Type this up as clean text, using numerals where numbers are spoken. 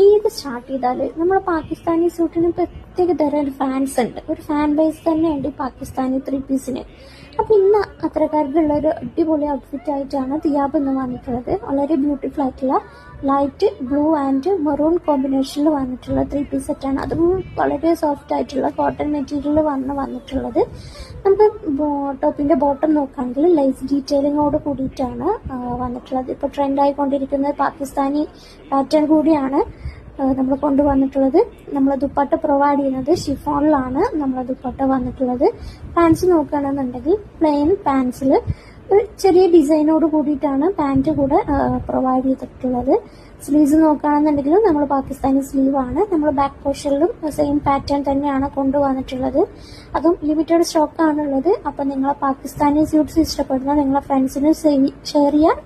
Eid start ചെയ്താൽ നമ്മൾ പാകിസ്ഥാനി സ്യൂട്ടിന് പ്രത്യേക തരം ഒരു ഫാൻസ് ഉണ്ട്, ഒരു ഫാൻ ബേസ് തന്നെയുണ്ട് ഈ പാകിസ്ഥാനി 3 പീസിന്. അപ്പൊ ഇന്ന് അത്തരക്കാർക്കുള്ള ഒരു അടിപൊളി ഔട്ട്ഫിറ്റ് ആയിട്ടാണ് തിയാബ് ഇന്ന് വന്നിട്ടുള്ളത്. വളരെ ബ്യൂട്ടിഫുൾ ആയിട്ടുള്ള ലൈറ്റ് ബ്ലൂ ആൻഡ് മെറൂൺ കോമ്പിനേഷനിൽ വന്നിട്ടുള്ള 3 പീസ് സെറ്റാണ്. അതും വളരെ സോഫ്റ്റ് ആയിട്ടുള്ള കോട്ടൺ മെറ്റീരിയൽ വന്നിട്ടുള്ളത്. നമുക്ക് ടോപ്പിന്റെ ബോട്ടം നോക്കുകയാണെങ്കിൽ ലൈസ് ഡീറ്റെയിലിങ്ങോട് കൂടിയിട്ടാണ് വന്നിട്ടുള്ളത്. ഇപ്പോൾ ട്രെൻഡ് ആയിക്കൊണ്ടിരിക്കുന്നത് പാകിസ്ഥാനി പാറ്റേൺ കൂടിയാണ് നമ്മൾ കൊണ്ടുവന്നിട്ടുള്ളത്. നമ്മൾ ദുപ്പട്ട പ്രൊവൈഡ് ചെയ്യുന്നത് ഷിഫോണിലാണ് നമ്മൾ ദുപ്പട്ട വന്നിട്ടുള്ളത്. പാൻസ് നോക്കുകയാണെന്നുണ്ടെങ്കിൽ പ്ലെയിൻ പാൻസിൽ ഒരു ചെറിയ ഡിസൈനോട് കൂടിയിട്ടാണ് പാൻറ് കൂടെ പ്രൊവൈഡ് ചെയ്തിട്ടുള്ളത്. സ്ലീവ്സ് നോക്കുകയാണെന്നുണ്ടെങ്കിലും നമ്മൾ പാകിസ്ഥാനി സ്ലീവ് ആണ്. നമ്മൾ ബാക്ക് പോർഷനിലും സെയിം പാറ്റേൺ തന്നെയാണ് കൊണ്ടുവന്നിട്ടുള്ളത്. അതും ലിമിറ്റഡ് സ്റ്റോക്ക് ആണുള്ളത്. അപ്പം നിങ്ങൾ പാകിസ്ഥാനി സ്യൂട്ട്സ് ഇഷ്ടപ്പെടുന്ന നിങ്ങളെ ഫ്രണ്ട്സിന് ഷെയർ ചെയ്യാൻ